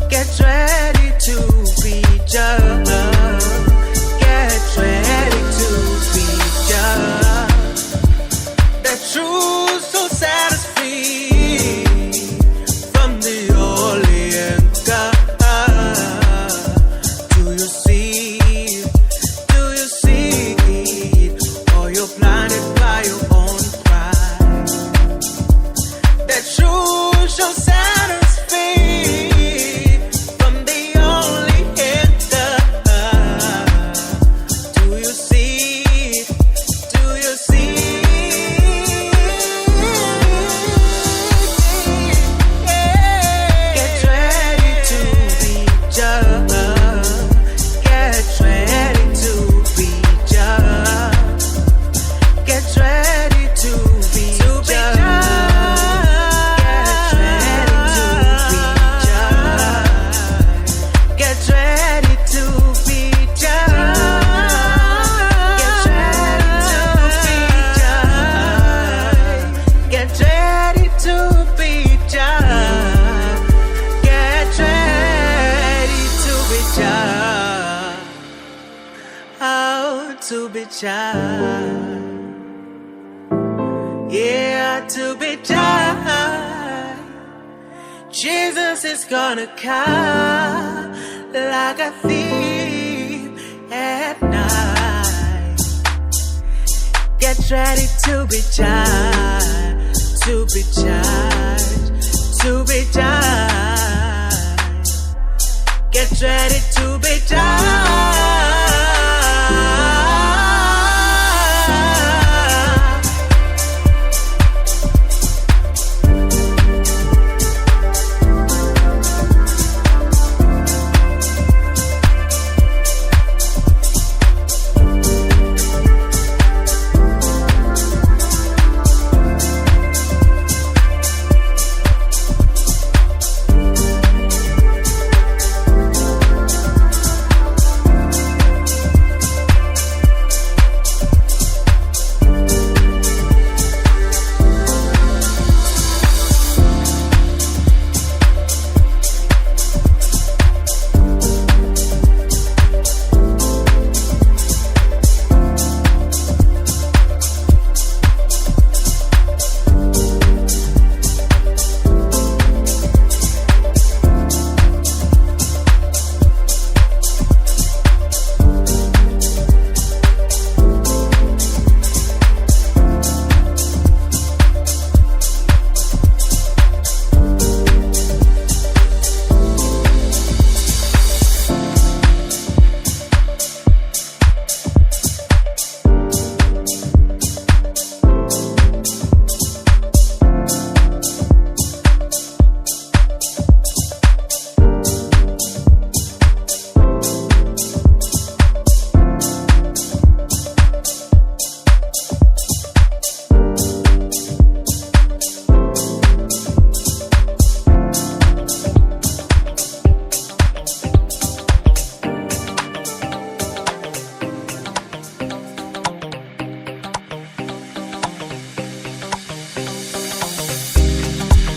Get ready to be judged. Get ready to be judged. The truth so set us free from the alien God. Do you see? Do you see it? Or you're blinded by your own pride? The truth shall set us free from the only God. Do you see? Do you see? Get ready to be judged. Get ready to be judged. Get ready to be judged. Get ready to be judged. Get ready to be judged. Get ready to be judged. Get ready to be judged. Oh, to be judged. Yeah, to be judged. Jesus is gonna come like a thief at night. Get ready to be judged, to be judged, to be judged. Get ready to be judged.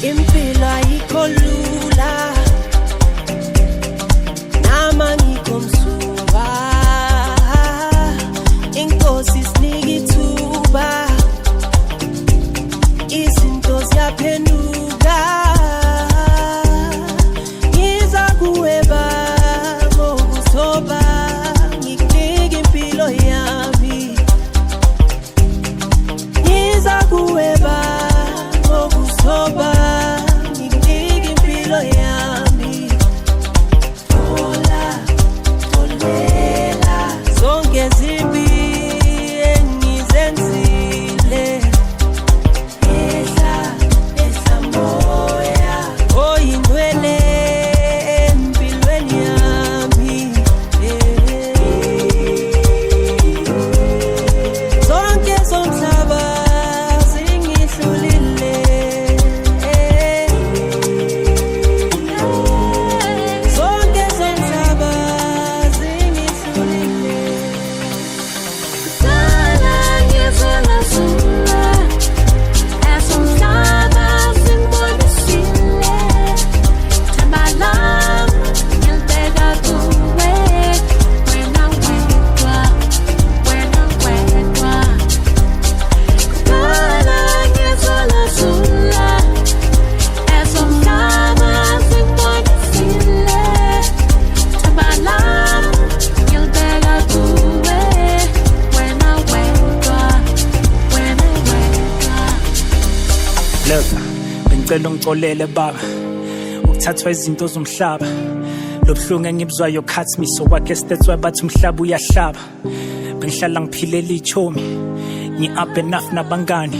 impilo ayikho lula nama ngikho msuka inkosi isinika ithuba izinto ziyaphenduka ngiza kuweba ngokusoba ngikunika impilo yami ngiza kuweba ngokusoba ngikunika impilo yami tolela zonke zimbi engizenzile ehla moya oyindwele empilweni yami zonke zomhlaba zingihlulile zonke zomhlaba zingihlulile Sala ngizela sula esomhlaba singibonisile themba lami ngilibeka kuwe wena wedwa Sala ngizela sula esomhlaba singibonisile themba lami ngilibeka kuwe wena wedwa Look, bengicela ungixolele baba ukuthathwa izinto zomhlaba lobuhlungu engibuzwayo cuts me so I guess that's why bathi umhlaba uyahlaba bengihlala ngiphilela ichomi ngi-up enough nabangani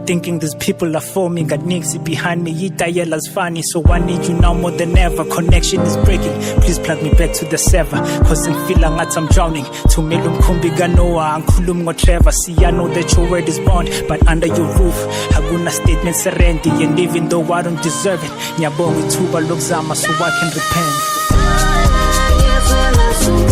thinking these people are for me got niggas behind me yitayelas funny so I need you now more than ever connection is breaking please plug me back to the server cause ngifeel ngathi I'm drowning thumela umkhumbi kanoa angikhulumi ngoTrevor see I know that your word is bond but under your roof akuna statement serenti and even though I don't deserve it ngiyabonga ithuba lokuzama so I can repent Sala ngizela sula